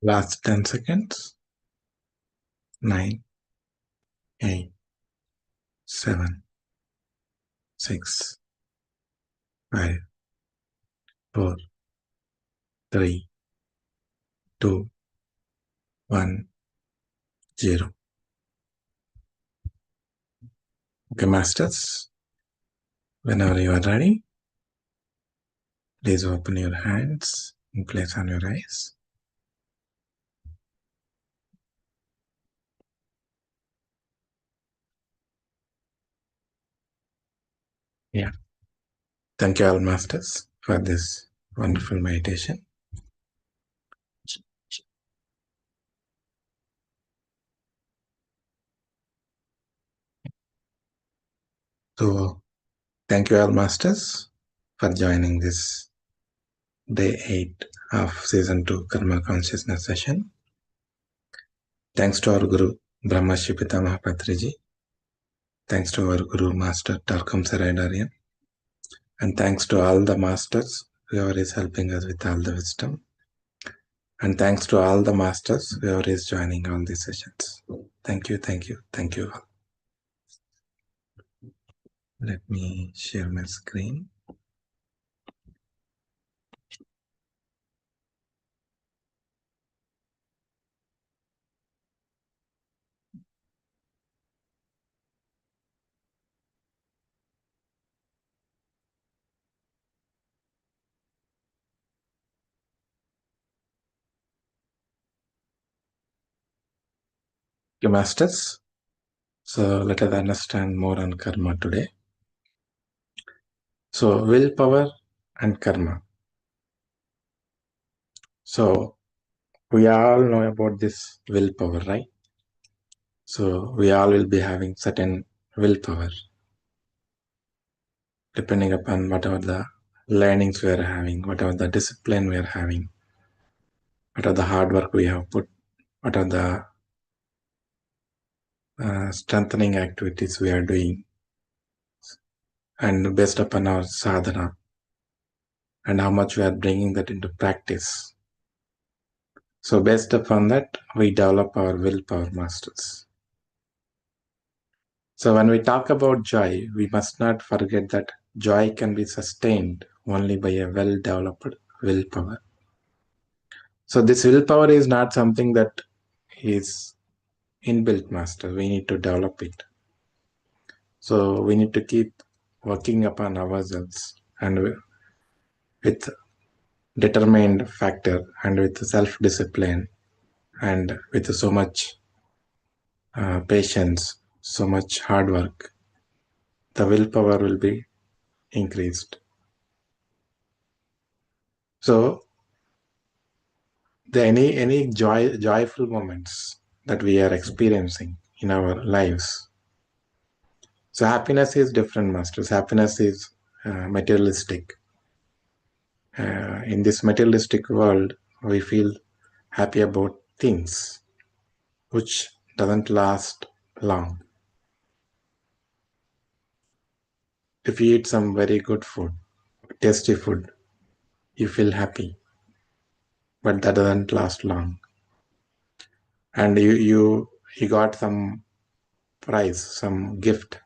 Last 10 seconds. 9, 8, 7, 6, 5, 4, 3, 2, 1, 0. Okay, masters. Whenever you are ready, please open your hands and place on your eyes. Yeah. Thank you all masters for this wonderful meditation. So thank you all masters for joining this day 8 of season 2 Karma Consciousness session. Thanks to our Guru Brahmashi Pitamaha Patriji. Thanks to our Guru Master Tarkam Saraidarian. And thanks to all the masters, whoever is helping us with all the wisdom. And thanks to all the masters, whoever is joining all these sessions. Thank you, thank you, thank you all. Let me share my screen. Okay, masters. So let us understand more on karma today. So willpower and karma. So we all know about this willpower, right? So we all will be having certain willpower depending upon whatever the learnings we are having, whatever the discipline we are having, whatever the hard work we have put, what are the strengthening activities we are doing, and based upon our sadhana and how much we are bringing that into practice. So based upon that, we develop our willpower masters. So when we talk about joy, we must not forget that joy can be sustained only by a well-developed willpower. So this willpower is not something that is inbuilt master. We need to develop it. So we need to keep working upon ourselves and with determined factor and with self-discipline and with so much patience, so much hard work, the willpower will be increased. So any joyful moments that we are experiencing in our lives. So happiness is different, masters. Happiness is materialistic. In this materialistic world, we feel happy about things which doesn't last long. If you eat some very good food, tasty food, you feel happy, but that doesn't last long. And you got some prize, some gift,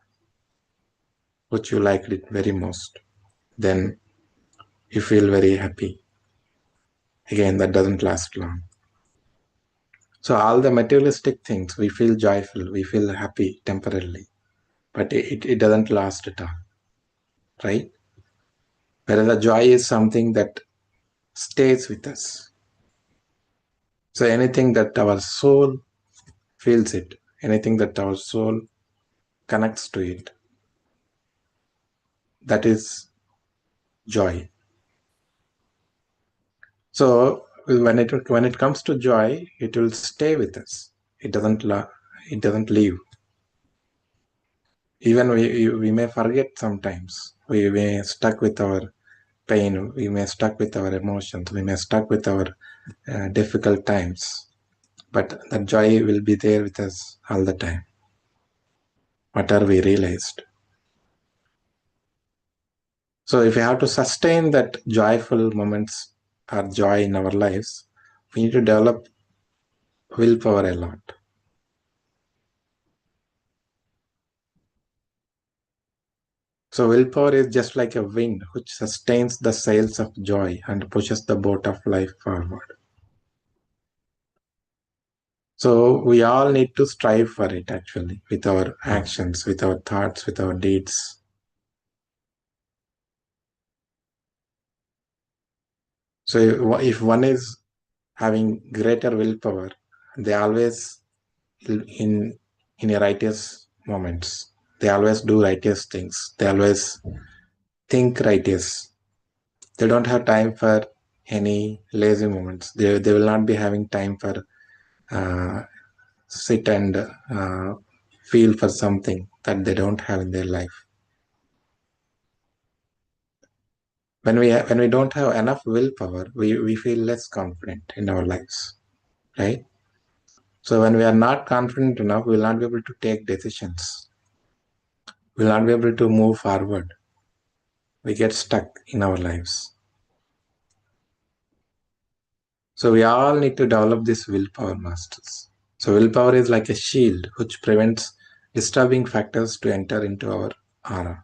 which you liked it very most, then you feel very happy. Again, that doesn't last long. So all the materialistic things, we feel joyful, we feel happy temporarily, but it doesn't last at all, right? Whereas the joy is something that stays with us. So anything that our soul feels it, anything that our soul connects to it, that is joy. So when it comes to joy, it will stay with us. It doesn't leave. Even we may forget sometimes. We may stuck with our pain. We may stuck with our emotions. We may stuck with our difficult times. But the joy will be there with us all the time. What are we realized? So if we have to sustain that joyful moments or joy in our lives, we need to develop willpower a lot. So willpower is just like a wind which sustains the sails of joy and pushes the boat of life forward. So we all need to strive for it actually, with our actions, with our thoughts, with our deeds. So if one is having greater willpower, they always in a righteous moments. They always do righteous things. They always think righteous. They don't have time for any lazy moments. They will not be having time for sit and feel for something that they don't have in their life. When we don't have enough willpower, we feel less confident in our lives, right? So when we are not confident enough, we will not be able to take decisions. We will not be able to move forward. We get stuck in our lives. So we all need to develop this willpower masters. So willpower is like a shield which prevents disturbing factors to enter into our aura.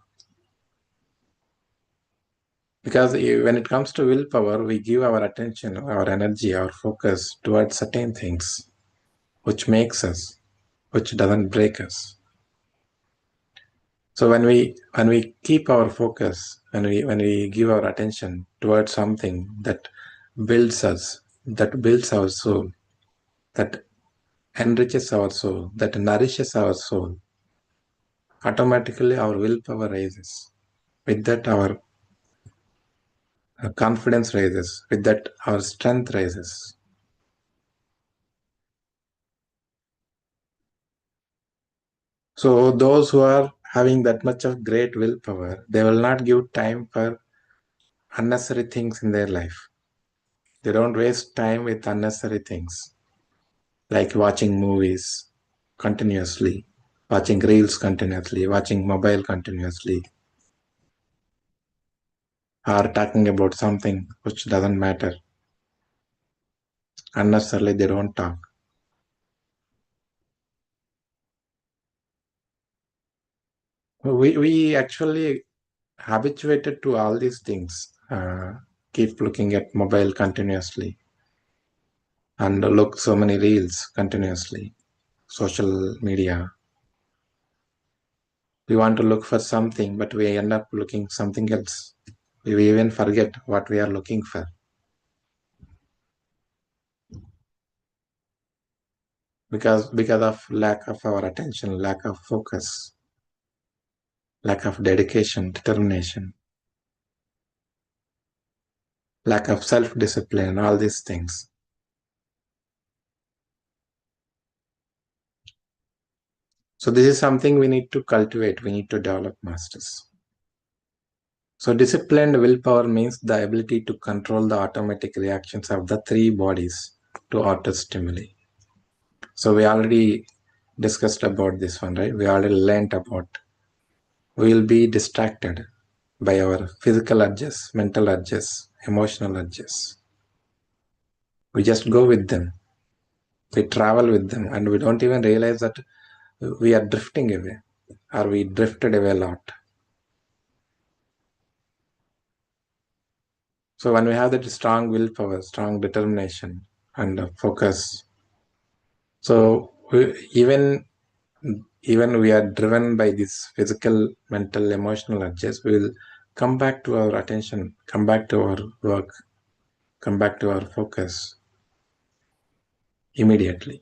Because when it comes to willpower, we give our attention, our energy, our focus towards certain things, which makes us, which doesn't break us. So when we keep our focus, when we give our attention towards something that builds us, that builds our soul, that enriches our soul, that nourishes our soul, automatically our willpower rises. With that, our confidence rises. With that, our strength rises. So those who are having that much of great willpower, they will not give time for unnecessary things in their life. They don't waste time with unnecessary things like watching movies continuously, watching reels continuously, watching mobile continuously, or talking about something which doesn't matter. Unnecessarily, they don't talk. We actually habituated to all these things. Keep looking at mobile continuously and look so many reels continuously, social media. We want to look for something, but we end up looking something else. We even forget what we are looking for because of lack of our attention, lack of focus, lack of dedication, determination, lack of self-discipline, all these things. So this is something we need to cultivate. We need to develop, masters. So disciplined willpower means the ability to control the automatic reactions of the three bodies to outer stimuli. So we already discussed about this one, right? We already learned about. We will be distracted by our physical urges, mental urges, emotional urges. We just go with them. We travel with them and we don't even realize that we are drifting away or we drifted away a lot. So when we have that strong willpower, strong determination and focus, so even we are driven by this physical, mental, emotional urges, we will come back to our attention, come back to our work, come back to our focus immediately.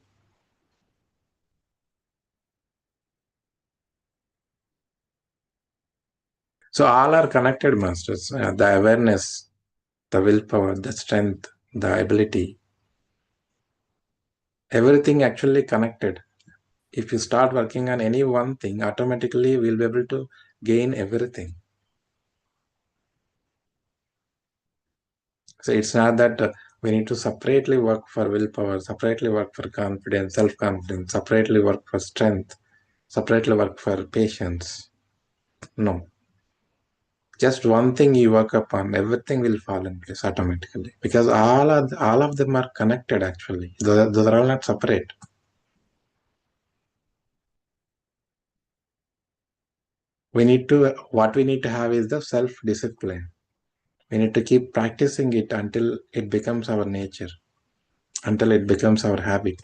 So all are connected, masters. The awareness, the willpower, the strength, the ability, everything actually connected. If you start working on any one thing, automatically we'll be able to gain everything. So it's not that we need to separately work for willpower, separately work for confidence, self-confidence, separately work for strength, separately work for patience. No. Just one thing you work upon, everything will fall in place automatically. Because all of them are connected actually. Those are all not separate. What we need to have is the self-discipline. We need to keep practicing it until it becomes our nature, until it becomes our habit,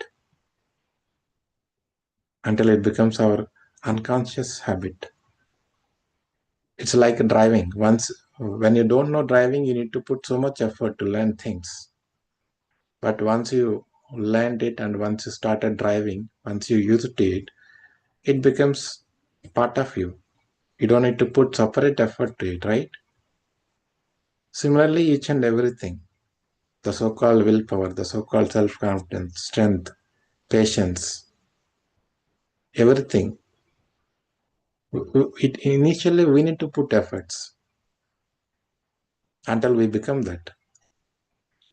until it becomes our unconscious habit. It's like driving. When you don't know driving, you need to put so much effort to learn things. But once you learned it and once you started driving, once you used it, it becomes part of you. You don't need to put separate effort to it, right? Similarly, each and everything, the so-called willpower, the so-called self-confidence, strength, patience, everything. Initially, we need to put efforts until we become that.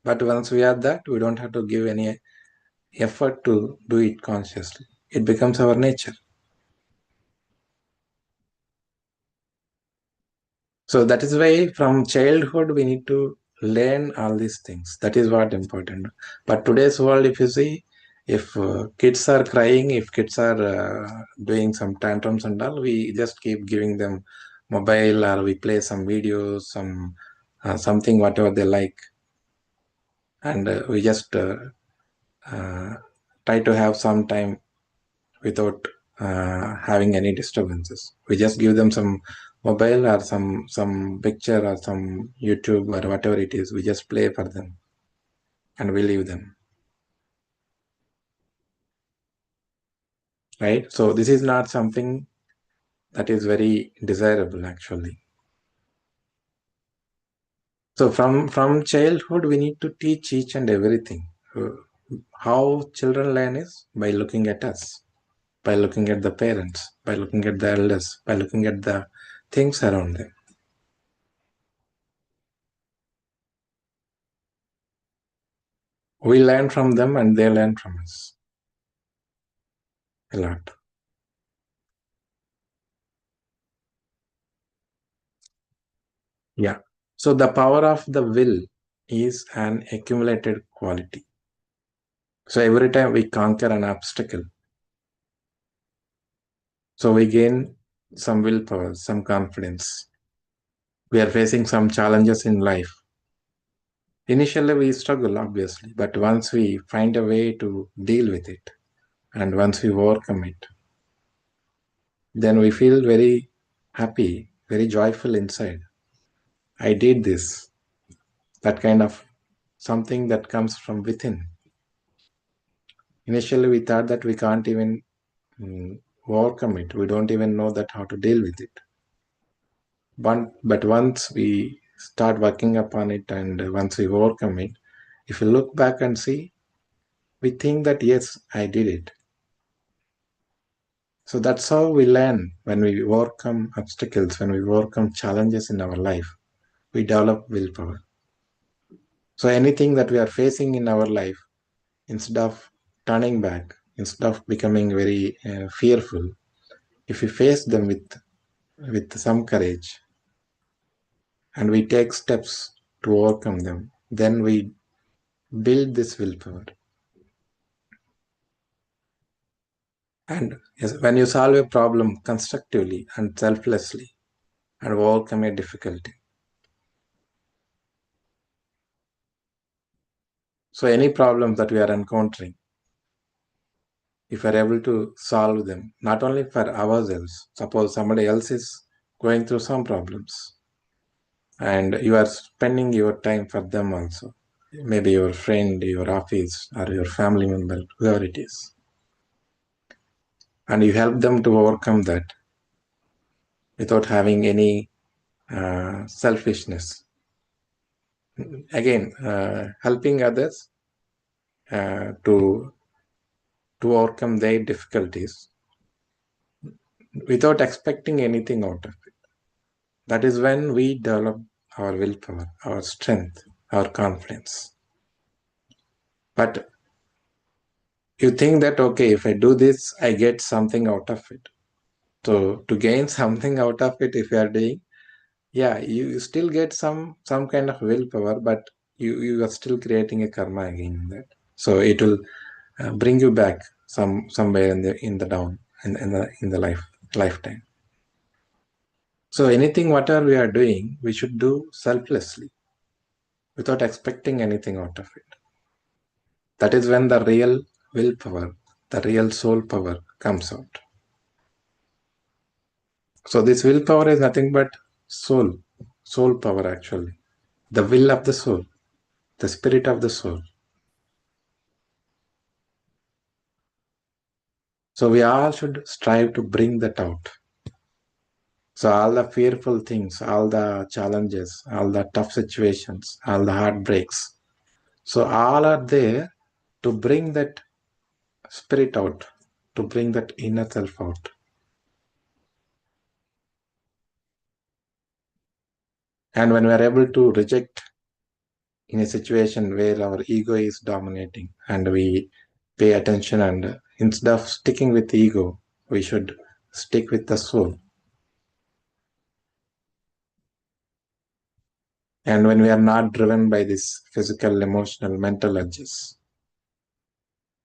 But once we are that, we don't have to give any effort to do it consciously. It becomes our nature. So that is why from childhood we need to learn all these things. That is what important. But today's world, if you see, if kids are crying, if kids are doing some tantrums and all, we just keep giving them mobile or we play some videos, something whatever they like, and we just uh, try to have some time without having any disturbances. We just give them some mobile or some picture or some YouTube or whatever it is. We just play for them and we leave them. Right? So this is not something that is very desirable actually. So from childhood, we need to teach each and everything. How children learn is by looking at us, by looking at the parents, by looking at the elders, by looking at the things around them. We learn from them and they learn from us a lot. Yeah. So the power of the will is an accumulated quality. So every time we conquer an obstacle, so we gain some willpower, some confidence. We are facing some challenges in life. Initially, we struggle, obviously, but once we find a way to deal with it and once we overcome it, then we feel very happy, very joyful inside. I did this. That kind of something that comes from within. Initially, we thought that we can't even overcome it. We don't even know that how to deal with it. But once we start working upon it and once we overcome it, if we look back and see, we think that yes, I did it. So that's how we learn when we overcome obstacles, when we overcome challenges in our life, we develop willpower. So anything that we are facing in our life, instead of turning back, instead of becoming very fearful, if we face them with some courage and we take steps to overcome them, then we build this willpower. And yes, when you solve a problem constructively and selflessly and overcome a difficulty, so any problems that we are encountering, if we are able to solve them, not only for ourselves, suppose somebody else is going through some problems and you are spending your time for them also, maybe your friend, your office, or your family member, whoever it is, and you help them to overcome that without having any selfishness. Again, helping others to overcome their difficulties without expecting anything out of it. That is when we develop our willpower, our strength, our confidence. But you think that, okay, if I do this, I get something out of it. So to gain something out of it, if you are doing, yeah, you still get some kind of willpower, but you are still creating a karma again in that. So it will bring you back somewhere in the down in the lifetime. So anything whatever we are doing, we should do selflessly without expecting anything out of it. That is when the real willpower, the real soul power comes out. So this willpower is nothing but soul power actually. The will of the soul, the spirit of the soul. So we all should strive to bring that out. So all the fearful things, all the challenges, all the tough situations, all the heartbreaks. So all are there to bring that spirit out, to bring that inner self out. And when we are able to reject in a situation where our ego is dominating and we pay attention and instead of sticking with the ego, we should stick with the soul. And when we are not driven by this physical, emotional, mental urges,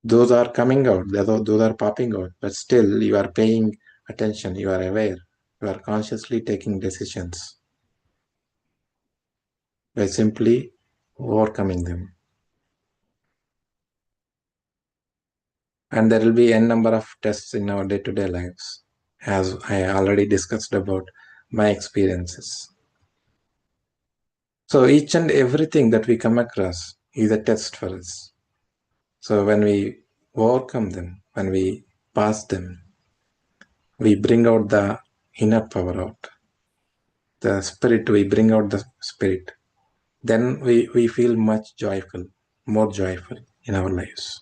those are coming out, those are popping out, but still you are paying attention, you are aware, you are consciously taking decisions by simply overcoming them. And there will be n number of tests in our day-to-day lives, as I already discussed about my experiences. So each and everything that we come across is a test for us. So when we overcome them, when we pass them, we bring out the inner power out. The spirit, we bring out the spirit. then we feel much joyful, more joyful in our lives.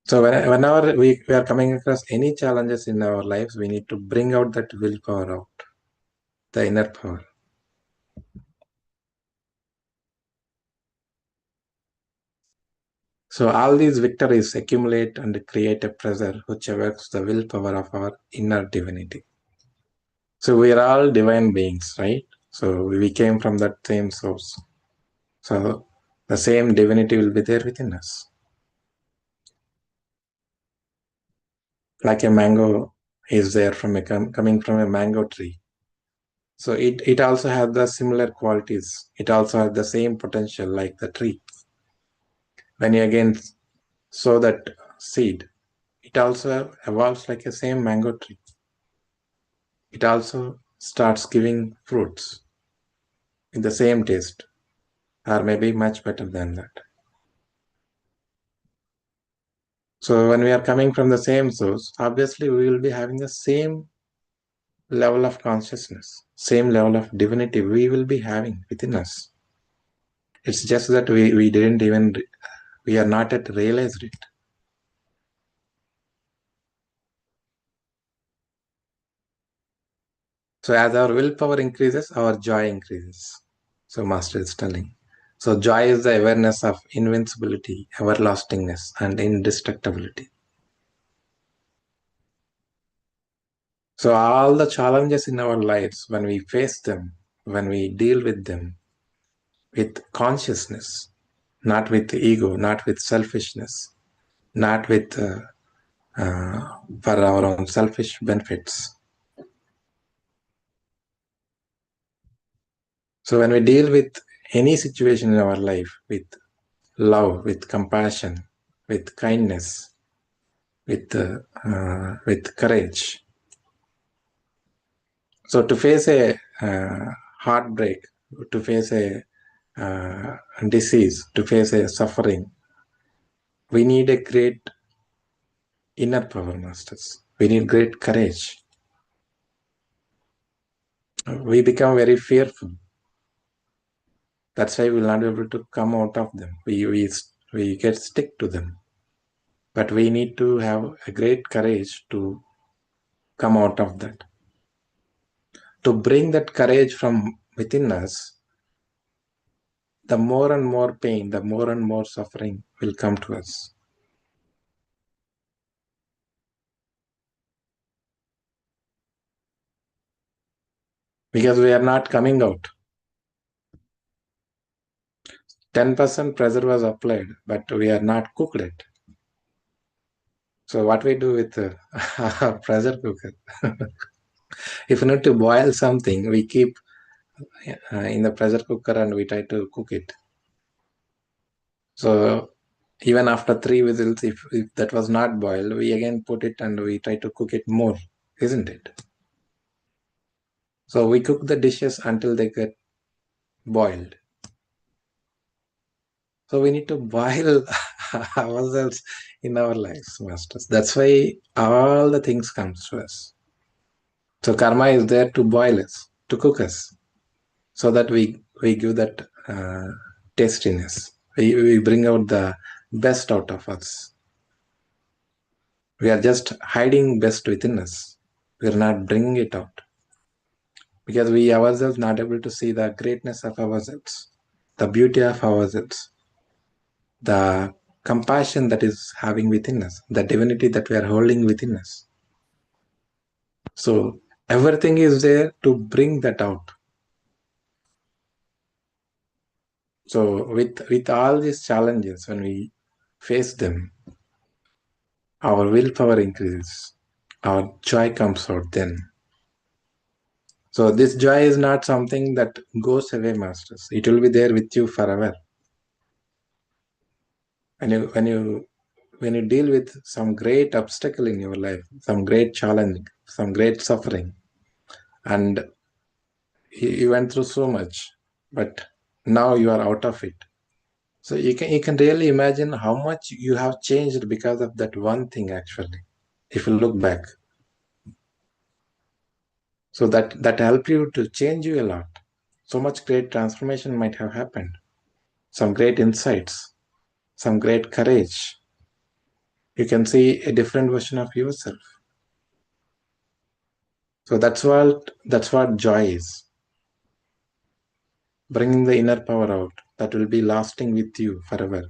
So whenever we are coming across any challenges in our lives, we need to bring out that willpower out, the inner power. So all these victories accumulate and create a pressure which awakes the willpower of our inner divinity. So we are all divine beings, right? So we came from that same source. So the same divinity will be there within us. Like a mango is there from coming from a mango tree. So it also has the similar qualities. It also has the same potential like the tree. When you again sow that seed, it also evolves like a same mango tree. It also starts giving fruits in the same taste, or maybe much better than that. So when we are coming from the same source, obviously we will be having the same level of consciousness, same level of divinity we will be having within us. It's just that we didn't even, we are not yet realized it. So as our willpower increases, our joy increases. So Master is telling. So joy is the awareness of invincibility, everlastingness, and indestructibility. So all the challenges in our lives, when we face them, when we deal with them with consciousness, not with ego, not with selfishness, not with for our own selfish benefits. So when we deal with any situation in our life with love, with compassion, with kindness, with courage. So to face a heartbreak, to face a disease, to face a suffering, we need a great inner power, masters. We need great courage. We become very fearful. That's why we will not be able to come out of them. We get stick to them. But we need to have a great courage to come out of that. To bring that courage from within us, the more and more pain, the more and more suffering will come to us. Because we are not coming out. 10% pressure was applied, but we are not cooked it. So what we do with a pressure cooker? If you need to boil something, we keep in the pressure cooker and we try to cook it. So even after 3 whistles, if that was not boiled, we again put it and we try to cook it more, isn't it? So we cook the dishes until they get boiled. So we need to boil ourselves in our lives, masters. That's why all the things comes to us. So karma is there to boil us, to cook us, so that we give that tastiness. We bring out the best out of us. We are just hiding best within us. We are not bringing it out because we ourselves not able to see the greatness of ourselves, the beauty of ourselves, the compassion that is having within us, the divinity that we are holding within us. So everything is there to bring that out. So with all these challenges, when we face them, our willpower increases, our joy comes out then. So this joy is not something that goes away, masters. It will be there with you forever. When you deal with some great obstacle in your life, some great challenge, some great suffering, and you went through so much, but now you are out of it. So you can really imagine how much you have changed because of that one thing actually, if you look back. So that help you to change you a lot. So much great transformation might have happened. Some great insights, some great courage. You can see a different version of yourself. So that's what joy is. Bringing the inner power out that will be lasting with you forever.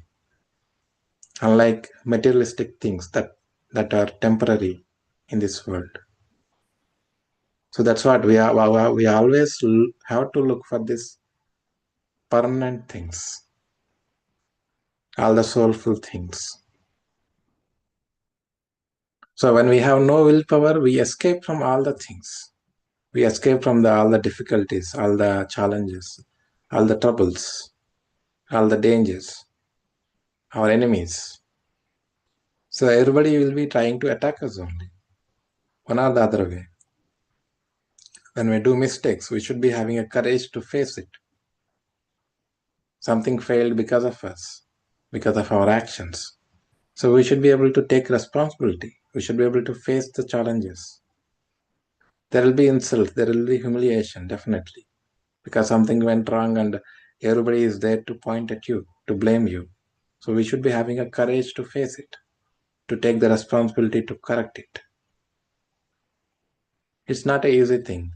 Unlike materialistic things that are temporary in this world. So that's what we always have to look for this permanent things, all the soulful things. So when we have no willpower, we escape from all the things. We escape from all the difficulties, all the challenges, all the troubles, all the dangers, our enemies. So everybody will be trying to attack us only, one or the other way. When we do mistakes, we should be having a courage to face it. Something failed because of us, because of our actions. So we should be able to take responsibility. We should be able to face the challenges. There will be insult, there will be humiliation, definitely, because something went wrong and everybody is there to point at you, to blame you. So we should be having a courage to face it, to take the responsibility to correct it. It's not an easy thing,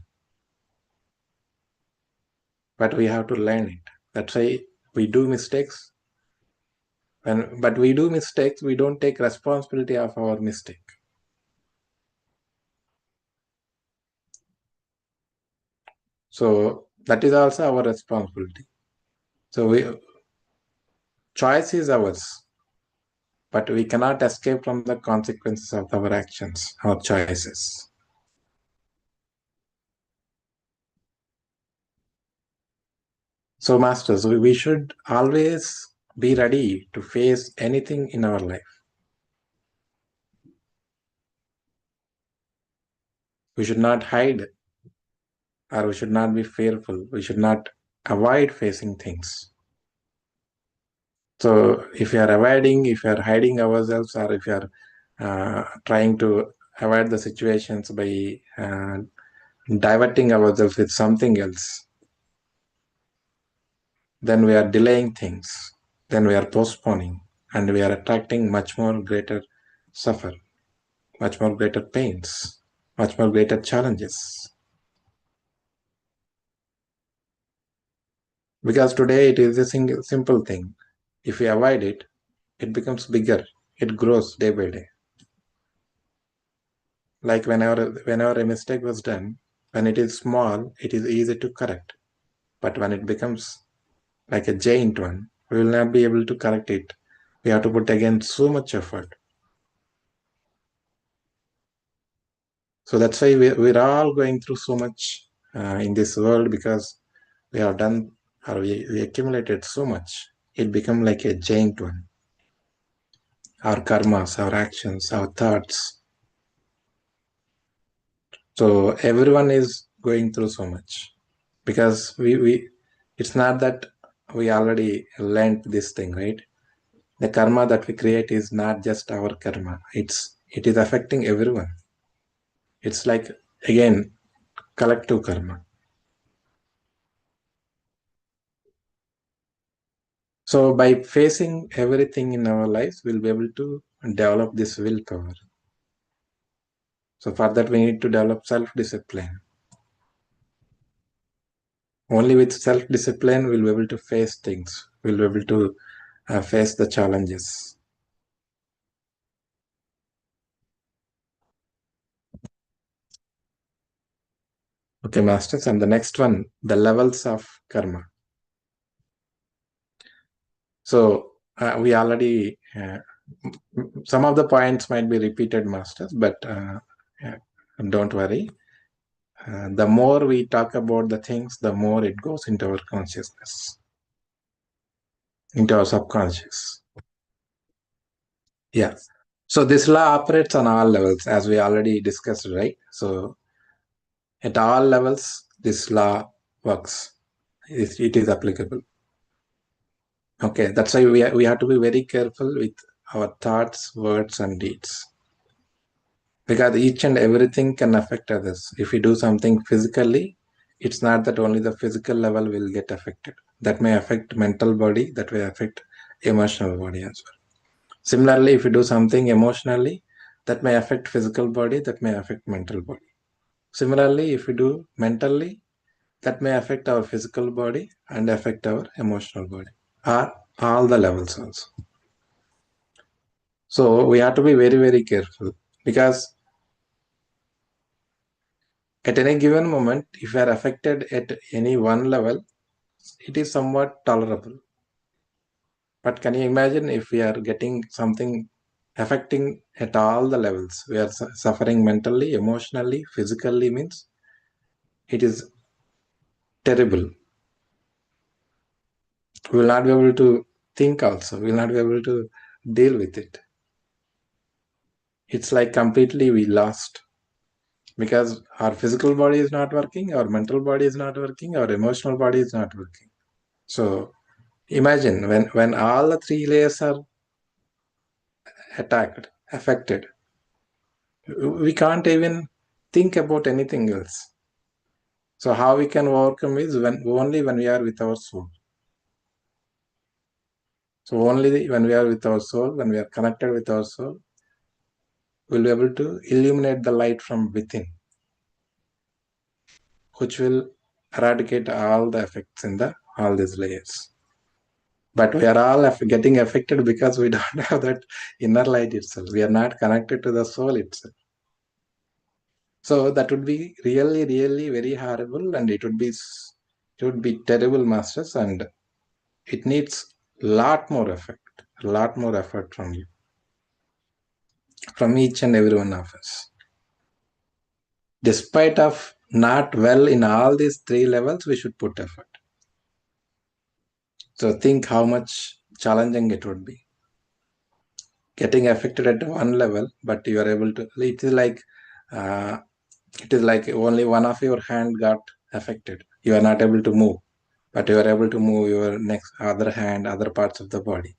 but we have to learn it. That's why we do mistakes. But we do mistakes, we don't take responsibility of our mistake. So that is also our responsibility. So choice is ours, but we cannot escape from the consequences of our actions, our choices. So masters, we should always be ready to face anything in our life. We should not hide, or we should not be fearful. We should not avoid facing things. So if you are avoiding, if you are hiding ourselves, or if you are trying to avoid the situations by diverting ourselves with something else, then we are delaying things, then we are postponing, and we are attracting much more greater suffer, much more greater pains, much more greater challenges. Because today it is a simple thing. If we avoid it, it becomes bigger. It grows day by day. Like whenever a mistake was done, when it is small, it is easy to correct. But when it becomes like a giant one, we will not be able to correct it. We have to put again so much effort. So that's why we're all going through so much in this world, because we have done, or we accumulated so much. It become like a giant one. Our karmas, our actions, our thoughts. So everyone is going through so much, because we it's not that we already learned this thing, right? The karma that we create is not just our karma. It is affecting everyone. It's like, again, collective karma. So by facing everything in our lives, we'll be able to develop this willpower. So for that, we need to develop self-discipline. Only with self-discipline, we'll be able to face things. We'll be able to face the challenges. Okay, masters. And the next one, the levels of karma. So we already, some of the points might be repeated, masters, but don't worry. The more we talk about the things, the more it goes into our consciousness, into our subconscious. Yeah. So this law operates on all levels, as we already discussed, right? So at all levels, this law works. It is applicable. Okay, that's why we have to be very careful with our thoughts, words, and deeds. Because each and everything can affect others. If we do something physically, it's not that only the physical level will get affected. That may affect mental body, that may affect emotional body as well. Similarly, if you do something emotionally, that may affect physical body, that may affect mental body. Similarly, if we do mentally, that may affect our physical body and affect our emotional body, or all the levels also. So we have to be very, very careful, because at any given moment, if we are affected at any one level, it is somewhat tolerable. But can you imagine if we are getting something affecting at all the levels? We are suffering mentally, emotionally, physically, means it is terrible. We will not be able to think also. We will not be able to deal with it. It's like completely we lost, because our physical body is not working, our mental body is not working, our emotional body is not working. So imagine when all the three layers are attacked, affected, we can't even think about anything else. So how we can overcome is only when we are with our soul. So only when we are with our soul, when we are connected with our soul, we'll be able to illuminate the light from within, which will eradicate all the effects in all these layers. But we are all getting affected because we don't have that inner light itself. We are not connected to the soul itself. So that would be really, really very horrible, and it would be terrible, masters, and it needs lot more effect, a lot more effort from you, from each and every one of us. Despite of not well in all these three levels, we should put effort. So think how much challenging it would be. Getting affected at one level, but you are able to. Uh, it is like only one of your hand got affected. You are not able to move, but you are able to move your next other hand, other parts of the body,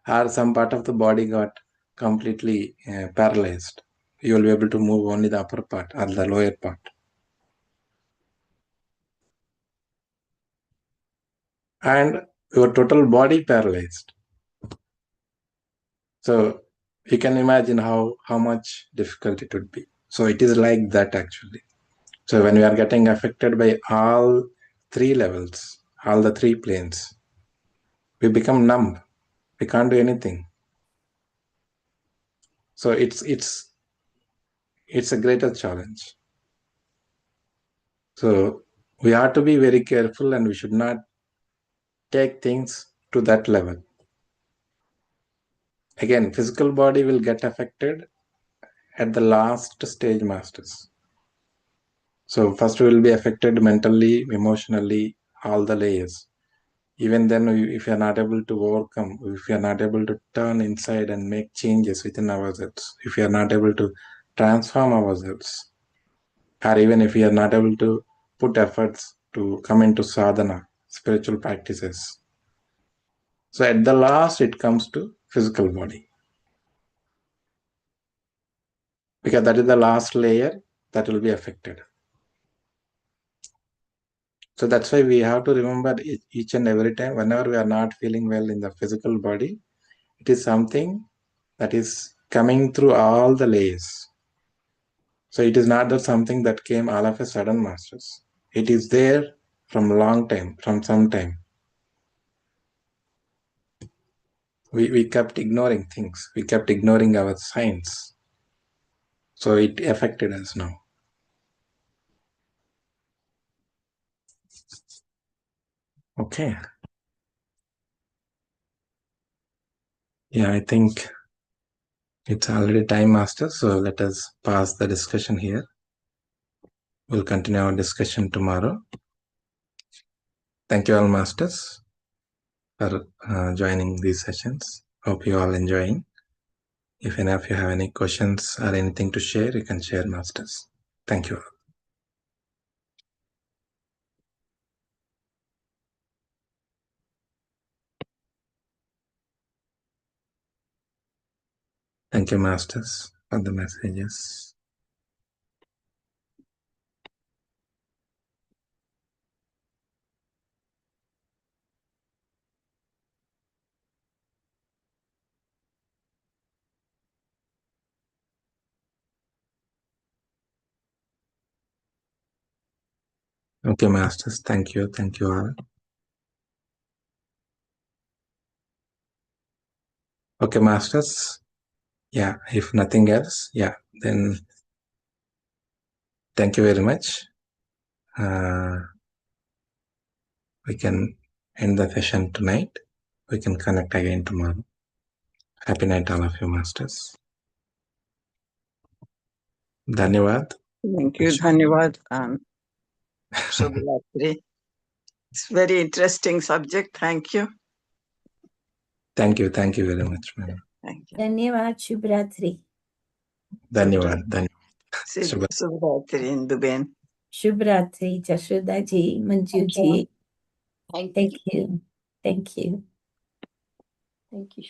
or some part of the body got completely paralyzed. You will be able to move only the upper part or the lower part. And your total body paralyzed. So you can imagine how much difficult it would be. So it is like that actually. So when we are getting affected by all three levels, all the three planes, we become numb. We can't do anything. So it's a greater challenge. So we have to be very careful, and we should not take things to that level. Again, physical body will get affected at the last stage, masters. So first we will be affected mentally, emotionally, all the layers. Even then, if you are not able to overcome, if you are not able to turn inside and make changes within ourselves, if you are not able to transform ourselves, or even if we are not able to put efforts to come into sadhana, spiritual practices. So at the last, it comes to physical body. Because that is the last layer that will be affected. So that's why we have to remember each and every time, whenever we are not feeling well in the physical body, it is something that is coming through all the layers. So it is not that something that came all of a sudden, masters. It is there from a long time, from some time. We kept ignoring things. We kept ignoring our signs. So it affected us now. Okay. Yeah, I think it's already time, master. So let us pause the discussion here. We'll continue our discussion tomorrow. Thank you all, masters, for joining these sessions. Hope you all enjoying. If any of you have any questions or anything to share, you can share, masters. Thank you all. Thank you, masters. for the messages. Okay, Masters. Thank you. Thank you all. Okay, Masters. Yeah, if nothing else, yeah, then thank you very much. We can end the session tonight. We can connect again tomorrow. Happy night, all of you, Masters. Dhanyavad. Thank you, Dhanyavad. Shubhratri. It's very interesting subject. Thank you. Thank you. Thank you very much, ma'am. Thank you. Dhanyavad, Shubhratri. Dhanyavad. Dhanyavad. Shubhratri, Induben. Shubhratri, Jashoda ji, Manju ji. Thank you. Thank you. Thank you.